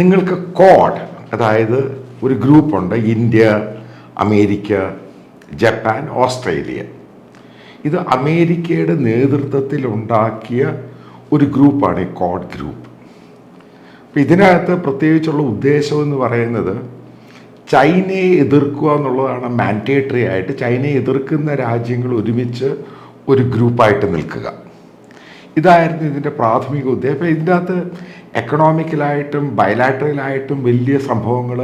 നിങ്ങൾക്ക് കോഡ്, അതായത് ഒരു ഗ്രൂപ്പുണ്ട്, ഇന്ത്യ, അമേരിക്ക, ജപ്പാൻ, ഓസ്ട്രേലിയ. ഇത് അമേരിക്കയുടെ നേതൃത്വത്തിൽ ഉണ്ടാക്കിയ ഒരു ഗ്രൂപ്പാണ് ഈ കോഡ് ഗ്രൂപ്പ്. അപ്പം ഇതിനകത്ത് പ്രത്യേകിച്ചുള്ള ഉദ്ദേശം എന്ന് പറയുന്നത് ചൈനയെ എതിർക്കുക എന്നുള്ളതാണ്. മാൻഡേറ്ററി ആയിട്ട് ചൈനയെ എതിർക്കുന്ന രാജ്യങ്ങൾ ഒരുമിച്ച് ഒരു ഗ്രൂപ്പായിട്ട് നിൽക്കുക, ഇതായിരുന്നു ഇതിൻ്റെ പ്രാഥമിക ഉദ്ദേശം. അപ്പോൾ ഇതിൻ്റെ അകത്ത് എക്കണോമിക്കലായിട്ടും ബയലാറ്ററലായിട്ടും വലിയ സംഭവങ്ങൾ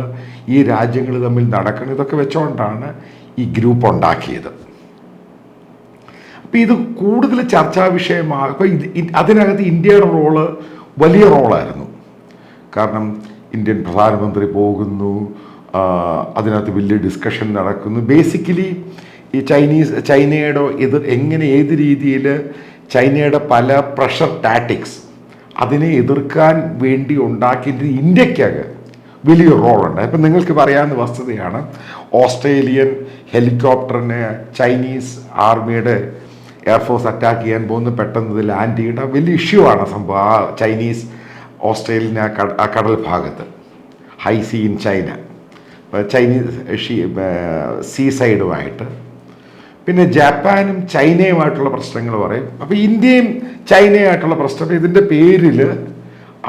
ഈ രാജ്യങ്ങൾ തമ്മിൽ നടക്കണം. ഇതൊക്കെ വെച്ചുകൊണ്ടാണ് ഈ ഗ്രൂപ്പ് ഉണ്ടാക്കിയത്. അപ്പോൾ ഇത് കൂടുതൽ ചർച്ചാ വിഷയമാണ്. അപ്പോൾ അതിനകത്ത് ഇന്ത്യയുടെ റോള് വലിയ റോളായിരുന്നു. കാരണം ഇന്ത്യൻ പ്രധാനമന്ത്രി പോകുന്നു, അതിനകത്ത് വലിയ ഡിസ്കഷൻ നടക്കുന്നു. ബേസിക്കലി ഈ ചൈനയുടെ ഏത് രീതിയിൽ ചൈനയുടെ പല പ്രഷർ ടാറ്റിക്സ് അതിനെ എതിർക്കാൻ വേണ്ടി ഉണ്ടാക്കിയിട്ട് ഇന്ത്യക്കകത്ത് വലിയ റോളുണ്ട്. ഇപ്പം നിങ്ങൾക്ക് പറയാവുന്ന വസ്തുതയാണ്, ഓസ്ട്രേലിയൻ ഹെലികോപ്റ്ററിനെ ചൈനീസ് ആർമിയുടെ എയർഫോഴ്സ് അറ്റാക്ക് ചെയ്യാൻ പോകുന്നു, പെട്ടെന്ന് ഇത് ലാൻഡ് ചെയ്യേണ്ട വലിയ ഇഷ്യൂ ആണ് സംഭവം. ആ ചൈനീസ് ഓസ്ട്രേലിയൻ ആ കടൽ ഭാഗത്ത്, high sea in China, Chinese sea സൈഡുമായിട്ട്. പിന്നെ ജപ്പാനും ചൈനയുമായിട്ടുള്ള പ്രശ്നങ്ങൾ പറയും. അപ്പോൾ ഇന്ത്യയും ചൈനയുമായിട്ടുള്ള പ്രശ്നം, ഇതിൻ്റെ പേരിൽ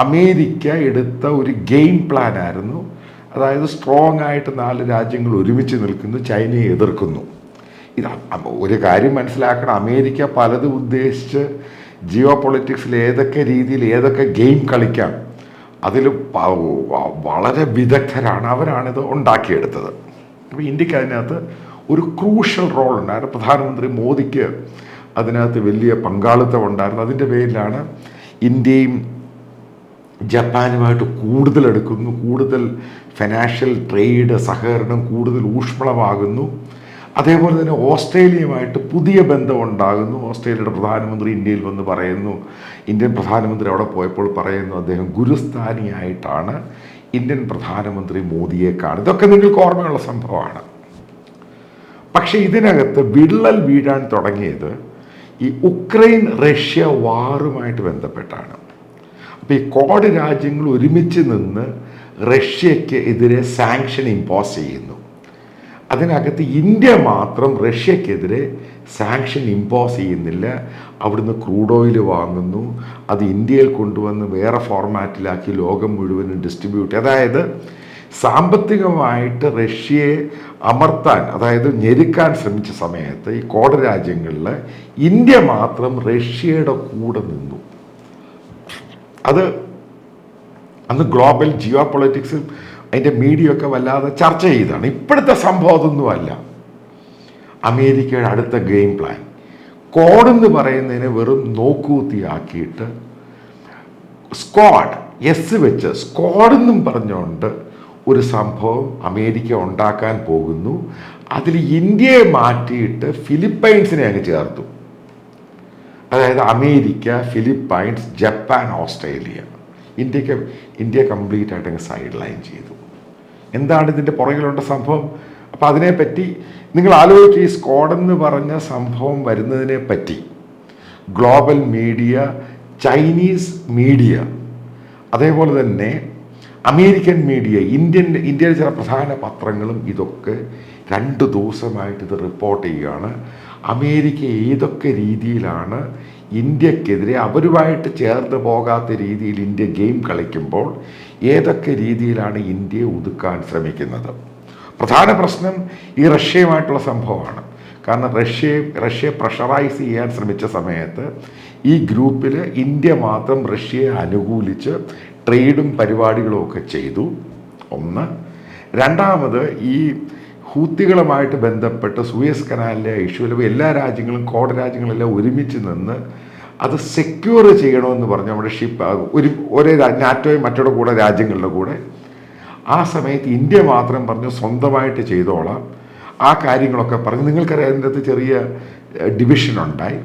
അമേരിക്ക എടുത്ത ഒരു ഗെയിം പ്ലാൻ ആയിരുന്നു. അതായത് സ്ട്രോങ് ആയിട്ട് 4 രാജ്യങ്ങൾ ഒരുമിച്ച് നിൽക്കുന്നു, ചൈനയെ എതിർക്കുന്നു. ഇത് ഒരു കാര്യം മനസ്സിലാക്കണം, അമേരിക്ക പലതും ഉദ്ദേശിച്ച് ജിയോ പൊളിറ്റിക്സിൽ ഏതൊക്കെ രീതിയിൽ ഏതൊക്കെ ഗെയിം കളിക്കാം അതിൽ വളരെ വിദഗ്ധരാണ്, അവരാണിത് ഉണ്ടാക്കിയെടുത്തത്. അപ്പോൾ ഇന്ത്യക്ക് അതിനകത്ത് ഒരു ക്രൂഷ്യൽ റോൾ ഉണ്ടായിരുന്നു. പ്രധാനമന്ത്രി മോദിക്ക് അതിനകത്ത് വലിയ പങ്കാളിത്തം ഉണ്ടായിരുന്നു. അതിൻ്റെ പേരിലാണ് ഇന്ത്യയും ജപ്പാനുമായിട്ട് കൂടുതൽ എടുക്കുന്നു, കൂടുതൽ ഫിനാൻഷ്യൽ ട്രേഡ് സഹകരണം കൂടുതൽ ഊഷ്മളമാകുന്നു. അതേപോലെ തന്നെ ഓസ്ട്രേലിയയുമായിട്ട് പുതിയ ബന്ധം ഉണ്ടാകുന്നു. ഓസ്ട്രേലിയയുടെ പ്രധാനമന്ത്രി ഇന്ത്യയിൽ വന്ന് പറയുന്നു, ഇന്ത്യൻ പ്രധാനമന്ത്രി അവിടെ പോയപ്പോൾ പറയുന്നു അദ്ദേഹം ഗുരുസ്ഥാനിയായിട്ടാണ് ഇന്ത്യൻ പ്രധാനമന്ത്രി മോദിയെ കാണുന്നത്. ഇതൊക്കെ നിങ്ങൾക്ക് ഓർമ്മയുള്ള സംഭവമാണ്. പക്ഷേ ഇതിനകത്ത് വിള്ളൽ വീഴാൻ തുടങ്ങിയത് ഈ ഉക്രൈൻ റഷ്യ വാറുമായിട്ട് ബന്ധപ്പെട്ടാണ്. അപ്പോൾ ഈ കോഡ് രാജ്യങ്ങൾ ഒരുമിച്ച് നിന്ന് റഷ്യയ്ക്ക് എതിരെ സാങ്ഷൻ ഇമ്പോസ് ചെയ്യുന്നു. അതിനകത്ത് ഇന്ത്യ മാത്രം റഷ്യക്കെതിരെ സാങ്ഷൻ ഇമ്പോസ് ചെയ്യുന്നില്ല. അവിടുന്ന് ക്രൂഡ് ഓയിൽ വാങ്ങുന്നു, അത് ഇന്ത്യയിൽ കൊണ്ടുവന്ന് വേറെ ഫോർമാറ്റിലാക്കി ലോകം മുഴുവനും ഡിസ്ട്രിബ്യൂട്ട്. അതായത് സാമ്പത്തികമായിട്ട് റഷ്യയെ അമർത്താൻ, അതായത് ഞെരുക്കാൻ ശ്രമിച്ച സമയത്ത് ഈ കോഡ് രാജ്യങ്ങളിൽ ഇന്ത്യ മാത്രം റഷ്യയുടെ കൂടെ നിന്നു. അത് അന്ന് ഗ്ലോബൽ ജിയോ പൊളിറ്റിക്സും അതിൻ്റെ മീഡിയ ഒക്കെ വല്ലാതെ ചർച്ച ചെയ്താണ്. ഇപ്പോഴത്തെ സംഭവം അതൊന്നുമല്ല. അമേരിക്കയുടെ അടുത്ത ഗെയിം പ്ലാൻ കോഡെന്ന് പറയുന്നതിനെ വെറും നോക്കൂത്തിയാക്കിയിട്ട് സ്ക്വാഡ് വെച്ച് സ്ക്വാഡെന്നും പറഞ്ഞുകൊണ്ട് ഒരു സംഭവം അമേരിക്ക ഉണ്ടാക്കാൻ പോകുന്നു. അതിൽ ഇന്ത്യയെ മാറ്റിയിട്ട് ഫിലിപ്പൈൻസിനെ അങ്ങ് ചേർത്തു. അതായത് America, Philippines, Japan, Australia. India complete ആയിട്ട് അങ്ങ് സൈഡ് ലൈൻ ചെയ്തു. എന്താണ് ഇതിൻ്റെ പുറകിലുള്ള സംഭവം? അപ്പം അതിനെപ്പറ്റി നിങ്ങൾ ആലോചിക്കുക. ഈ സ്ക്വാഡെന്ന് പറഞ്ഞ സംഭവം വരുന്നതിനെ പറ്റി ഗ്ലോബൽ മീഡിയ, ചൈനീസ് മീഡിയ, അതേപോലെ തന്നെ അമേരിക്കൻ മീഡിയ, ഇന്ത്യയിലെ ചില പ്രധാന പത്രങ്ങളും ഇതൊക്കെ 2 ദിവസമായിട്ട് ഇത് റിപ്പോർട്ട് ചെയ്യുകയാണ്. അമേരിക്ക ഏതൊക്കെ രീതിയിലാണ് ഇന്ത്യക്കെതിരെ അവരുമായിട്ട് ചേർന്ന് പോകാത്ത രീതിയിൽ ഇന്ത്യ ഗെയിം കളിക്കുമ്പോൾ ഏതൊക്കെ രീതിയിലാണ് ഇന്ത്യയെ ഒതുക്കാൻ ശ്രമിക്കുന്നത്. പ്രധാന പ്രശ്നം ഈ റഷ്യയുമായിട്ടുള്ള സംഭവമാണ്. കാരണം റഷ്യയെ പ്രഷറൈസ് ചെയ്യാൻ ശ്രമിച്ച സമയത്ത് ഈ ഗ്രൂപ്പിൽ ഇന്ത്യ മാത്രം റഷ്യയെ അനുകൂലിച്ച് ട്രേഡും പരിപാടികളും ഒക്കെ ചെയ്തു. ഒന്ന്. രണ്ടാമത്, ഈ ഹൂത്തികളുമായിട്ട് ബന്ധപ്പെട്ട് സൂയസ് കനാലിലെ ഇഷ്യൂവിൽ എല്ലാ രാജ്യങ്ങളും കോഡ് രാജ്യങ്ങളെല്ലാം ഒരുമിച്ച് നിന്ന് അത് സെക്യൂർ ചെയ്യണമെന്ന് പറഞ്ഞു. നമ്മുടെ ഷിപ്പ് ഒരേ നാറ്റോയും മറ്റൊരു കൂടെ രാജ്യങ്ങളുടെ കൂടെ. ആ സമയത്ത് ഇന്ത്യ മാത്രം പറഞ്ഞു സ്വന്തമായിട്ട് ചെയ്തോളാം. ആ കാര്യങ്ങളൊക്കെ പറഞ്ഞ് നിങ്ങൾക്കറിയാം അതിൻ്റെ അകത്ത് ചെറിയ ഡിവിഷൻ ഉണ്ടായി.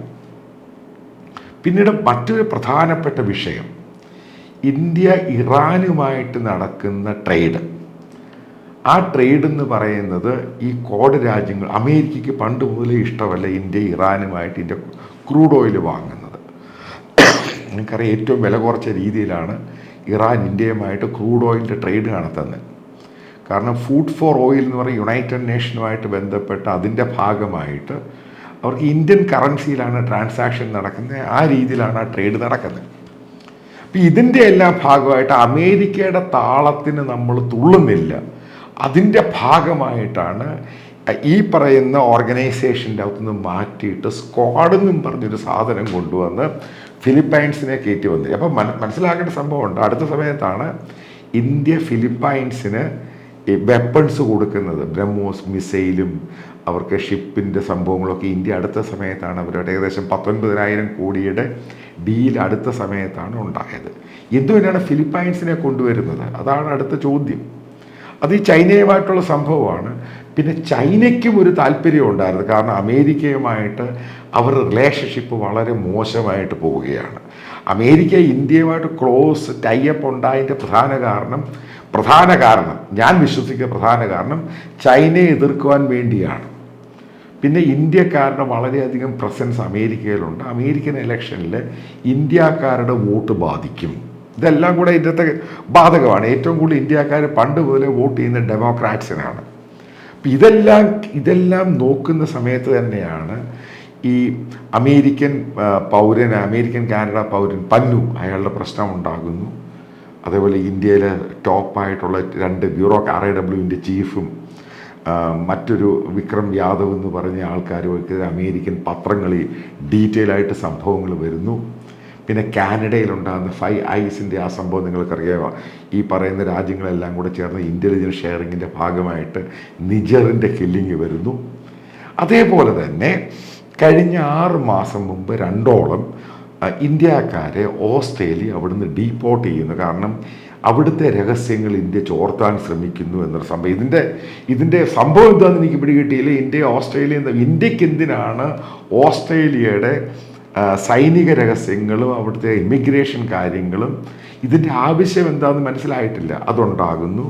പിന്നീട് മറ്റൊരു പ്രധാനപ്പെട്ട വിഷയം, ഇന്ത്യ ഇറാനുമായിട്ട് നടക്കുന്ന ട്രേഡ്. ആ ട്രേഡ് എന്ന് പറയുന്നത് ഈ കോഡ് രാജ്യങ്ങൾ, അമേരിക്കയ്ക്ക് പണ്ട് മുതലേ ഇഷ്ടമല്ല ഇന്ത്യ ഇറാനുമായിട്ട് ഇന്ത്യ ക്രൂഡ് ഓയിൽ വാങ്ങുന്നത്. നിങ്ങൾക്കറിയാം ഏറ്റവും വില കുറച്ച രീതിയിലാണ് ഇറാൻ ഇന്ത്യയുമായിട്ട് ക്രൂഡ് ഓയിലിൻ്റെ ട്രേഡ് നടത്തുന്നത്. കാരണം ഫുഡ് ഫോർ ഓയിൽ എന്ന് പറയുന്ന യുണൈറ്റഡ് നേഷനുമായിട്ട് ബന്ധപ്പെട്ട് അതിൻ്റെ ഭാഗമായിട്ട് അവർക്ക് ഇന്ത്യൻ കറൻസിയിലാണ് ട്രാൻസാക്ഷൻ നടക്കുന്നത്. ആ രീതിയിലാണ് ആ ട്രേഡ് നടക്കുന്നത്. അപ്പം ഇതിൻ്റെ എല്ലാം ഭാഗമായിട്ട് അമേരിക്കയുടെ താളത്തിന് നമ്മൾ തുള്ളുന്നില്ല. അതിൻ്റെ ഭാഗമായിട്ടാണ് ഈ പറയുന്ന ഓർഗനൈസേഷൻ്റെ അകത്തുനിന്ന് മാറ്റിയിട്ട് സ്ക്വാഡ് എന്നും പറഞ്ഞൊരു സാധനം കൊണ്ടുവന്ന് ഫിലിപ്പൈൻസിനെ കയറ്റി വന്നത്. അപ്പം മനസ്സിലാക്കേണ്ട സംഭവമുണ്ട്. അടുത്ത സമയത്താണ് ഇന്ത്യ ഫിലിപ്പൈൻസിന് ഈ വെപ്പൺസ് കൊടുക്കുന്നത്. ബ്രഹ്മോസ് മിസൈലും അവർക്ക് ഷിപ്പിൻ്റെ സംഭവങ്ങളൊക്കെ ഇന്ത്യ അടുത്ത സമയത്താണ് അവരുടെ ഏകദേശം 19,000 കോടിയുടെ ഡീൽ അടുത്ത സമയത്താണ് ഉണ്ടായത്. എന്തുകൊണ്ടാണ് ഫിലിപ്പൈൻസിനെ കൊണ്ടുവരുന്നത്? അതാണ് അടുത്ത ചോദ്യം. അത് ഈ ചൈനയുമായിട്ടുള്ള സംഭവമാണ്. പിന്നെ ചൈനയ്ക്കും ഒരു താല്പര്യം ഉണ്ടായിരുന്നു. കാരണം അമേരിക്കയുമായിട്ട് അവരുടെ റിലേഷൻഷിപ്പ് വളരെ മോശമായിട്ട് പോവുകയാണ്. അമേരിക്ക ഇന്ത്യയുമായിട്ട് ക്ലോസ് ടൈപ്പ് ഉണ്ടായതിൻ്റെ പ്രധാന കാരണം ഞാൻ വിശ്വസിക്കുന്ന പ്രധാന കാരണം ചൈനയെ എതിർക്കുവാൻ വേണ്ടിയാണ്. പിന്നെ ഇന്ത്യക്കാരുടെ വളരെയധികം പ്രസൻസ് അമേരിക്കയിലുണ്ട്. അമേരിക്കൻ ഇലക്ഷനിൽ ഇന്ത്യക്കാരുടെ വോട്ട് ബാധിക്കും. ഇതെല്ലാം കൂടെ ഇതിൻ്റെ ബാധകമാണ്. ഏറ്റവും കൂടുതൽ ഇന്ത്യക്കാർ പണ്ട് മുതലേ വോട്ട് ചെയ്യുന്ന ഡെമോക്രാറ്റ്സിനാണ്. അപ്പം ഇതെല്ലാം നോക്കുന്ന സമയത്ത് തന്നെയാണ് ഈ അമേരിക്കൻ കാനഡ പൗരൻ പന്നു അയാളുടെ പ്രശ്നം ഉണ്ടാകുന്നു. അതേപോലെ ഇന്ത്യയിലെ ടോപ്പായിട്ടുള്ള 2 ബ്യൂറോ RIWൻ്റെ ചീഫും മറ്റൊരു വിക്രം യാദവ് എന്ന് പറഞ്ഞ ആൾക്കാരുമൊക്കെ അമേരിക്കൻ പത്രങ്ങളിൽ ഡീറ്റെയിൽ ആയിട്ട് സംഭവങ്ങൾ വരുന്നു. പിന്നെ കാനഡയിലുണ്ടാകുന്ന 5 ഐസിൻ്റെ ആ സംഭവം നിങ്ങൾക്കറിയാമോ? ഈ പറയുന്ന രാജ്യങ്ങളെല്ലാം കൂടെ ചേർന്ന് ഇൻ്റലിജൻസ് ഷെയറിങ്ങിൻ്റെ ഭാഗമായിട്ട് നിജറിൻ്റെ കില്ലിങ് വരുന്നു. അതേപോലെ തന്നെ കഴിഞ്ഞ 6 മാസം മുമ്പ് 2ഓളം ഇന്ത്യക്കാരെ ഓസ്ട്രേലിയ അവിടുന്ന് ഡീപ്പോർട്ട് ചെയ്യുന്നു. കാരണം അവിടുത്തെ രഹസ്യങ്ങൾ ഇന്ത്യ ചോർത്താൻ ശ്രമിക്കുന്നു എന്നൊരു സംഭവം. ഇതിൻ്റെ സംഭവം എന്താണെന്ന് എനിക്ക് പിടികിട്ടിയില്ല. ഇന്ത്യക്ക് എന്തിനാണ് ഓസ്ട്രേലിയയുടെ സൈനിക രഹസ്യങ്ങളും അവിടുത്തെ ഇമിഗ്രേഷൻ കാര്യങ്ങളും ഇതിൻ്റെ ആവശ്യം എന്താണെന്ന് മനസ്സിലായിട്ടില്ല. അതുണ്ടാകുന്നു.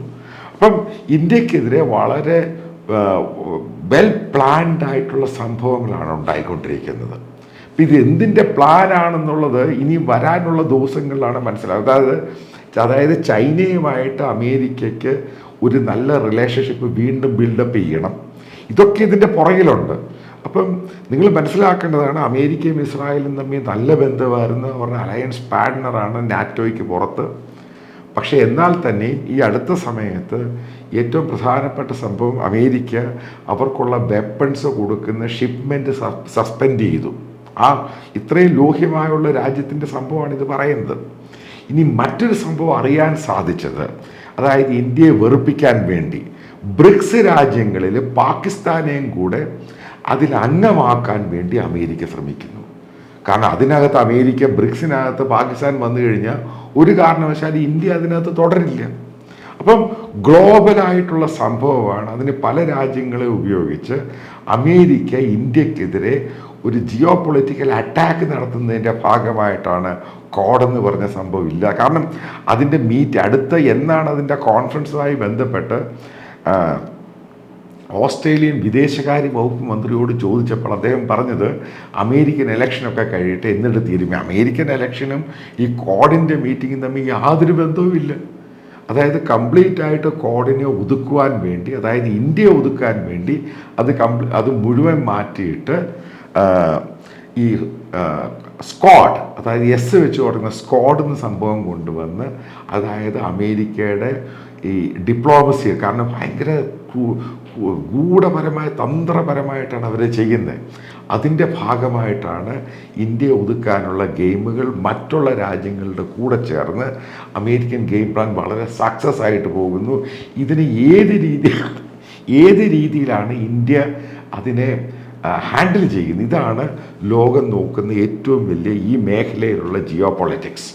അപ്പം ഇന്ത്യക്കെതിരെ വളരെ വെൽ പ്ലാൻഡ് ആയിട്ടുള്ള സംഭവങ്ങളാണ് ഉണ്ടായിക്കൊണ്ടിരിക്കുന്നത്. അപ്പം ഇത് എന്തിൻ്റെ പ്ലാനാണെന്നുള്ളത് ഇനി വരാനുള്ള ദിവസങ്ങളിലാണ് മനസ്സിലാവുന്നത്. അതായത് ചൈനയുമായിട്ട് അമേരിക്കയ്ക്ക് ഒരു നല്ല റിലേഷൻഷിപ്പ് വീണ്ടും ബിൽഡപ്പ് ചെയ്യണം. ഇതൊക്കെ ഇതിൻ്റെ പുറകിലുണ്ട്. അപ്പം നിങ്ങൾ മനസ്സിലാക്കേണ്ടതാണ്, അമേരിക്കയും ഇസ്രായേലും തമ്മിൽ നല്ല ബന്ധമായിരുന്നു. അവരുടെ അലയൻസ് പാർട്ട്ണറാണ് നാറ്റോയ്ക്ക് പുറത്ത്. പക്ഷേ എന്നാൽ തന്നെ ഈ അടുത്ത സമയത്ത് ഏറ്റവും പ്രധാനപ്പെട്ട സംഭവം, അമേരിക്ക അവർക്കുള്ള വെപ്പൺസ് കൊടുക്കുന്ന ഷിപ്മെൻറ്റ് സസ്പെൻഡ് ചെയ്തു. ഇത്രയും ലോഹ്യമായുള്ള രാജ്യത്തിൻ്റെ സംഭവമാണ് ഇത് പറയുന്നത്. ഇനി മറ്റൊരു സംഭവം അറിയാൻ സാധിച്ചത്, അതായത് ഇന്ത്യയെ വെറുപ്പിക്കാൻ വേണ്ടി ബ്രിക്സ് രാജ്യങ്ങളിൽ പാകിസ്ഥാനെയും കൂടെ അതിൽ അംഗമാക്കാൻ വേണ്ടി അമേരിക്ക ശ്രമിക്കുന്നു. കാരണം അതിനകത്ത് ബ്രിക്സിനകത്ത് പാകിസ്ഥാൻ വന്നു കഴിഞ്ഞാൽ ഒരു കാരണവശാലും ഇന്ത്യ അതിനകത്ത് തുടരില്ല. അപ്പം ഗ്ലോബലായിട്ടുള്ള സംഭവമാണ്. അതിന് പല രാജ്യങ്ങളെ ഉപയോഗിച്ച് അമേരിക്ക ഇന്ത്യക്കെതിരെ ഒരു ജിയോ പൊളിറ്റിക്കൽ അറ്റാക്ക് നടത്തുന്നതിൻ്റെ ഭാഗമായിട്ടാണ് ക്വാഡ് എന്ന് പറഞ്ഞ സംഭവം ഇല്ല. കാരണം അതിൻ്റെ എന്നാണ് അതിൻ്റെ കോൺഫറൻസുമായി ബന്ധപ്പെട്ട് ഓസ്ട്രേലിയൻ വിദേശകാര്യ വകുപ്പ് മന്ത്രിയോട് ചോദിച്ചപ്പോൾ അദ്ദേഹം പറഞ്ഞത് അമേരിക്കൻ ഇലക്ഷനൊക്കെ കഴിയട്ടെ എന്നിട്ട് തീരുമാനം. അമേരിക്കൻ ഇലക്ഷനും ഈ ക്വാഡിൻ്റെ മീറ്റിങ്ങും തമ്മിൽ യാതൊരു ബന്ധവുമില്ല. അതായത് കംപ്ലീറ്റ് ആയിട്ട് ക്വാഡിനെ ഒതുക്കുവാൻ വേണ്ടി, അതായത് ഇന്ത്യയെ ഒതുക്കാൻ വേണ്ടി അത് മുഴുവൻ മാറ്റിയിട്ട് ഈ സ്ക്വാഡ്, അതായത് എസ് വെച്ച് തുടങ്ങുന്ന സ്ക്വാഡ് എന്ന സംഭവം കൊണ്ടുവന്ന്, അതായത് അമേരിക്കയുടെ ഈ ഡിപ്ലോമസി, കാരണം ഭയങ്കര ഗൂഢപരമായ തന്ത്രപരമായിട്ടാണ് അവർ ചെയ്യുന്നത്. അതിൻ്റെ ഭാഗമായിട്ടാണ് ഇന്ത്യയെ ഒതുക്കാനുള്ള ഗെയിമുകൾ മറ്റുള്ള രാജ്യങ്ങളുടെ കൂടെ ചേർന്ന് അമേരിക്കൻ ഗെയിം പ്ലാൻ വളരെ സക്സസ് ആയിട്ട് പോകുന്നു. ഇതിന് ഏത് രീതിയിലാണ് ഇന്ത്യ അതിനെ ഹാൻഡിൽ ചെയ്യുന്നത്? ഇതാണ് ലോകം നോക്കുന്ന ഏറ്റവും വലിയ ഈ മേഖലയിലുള്ള ജിയോ പൊളിറ്റിക്സ്.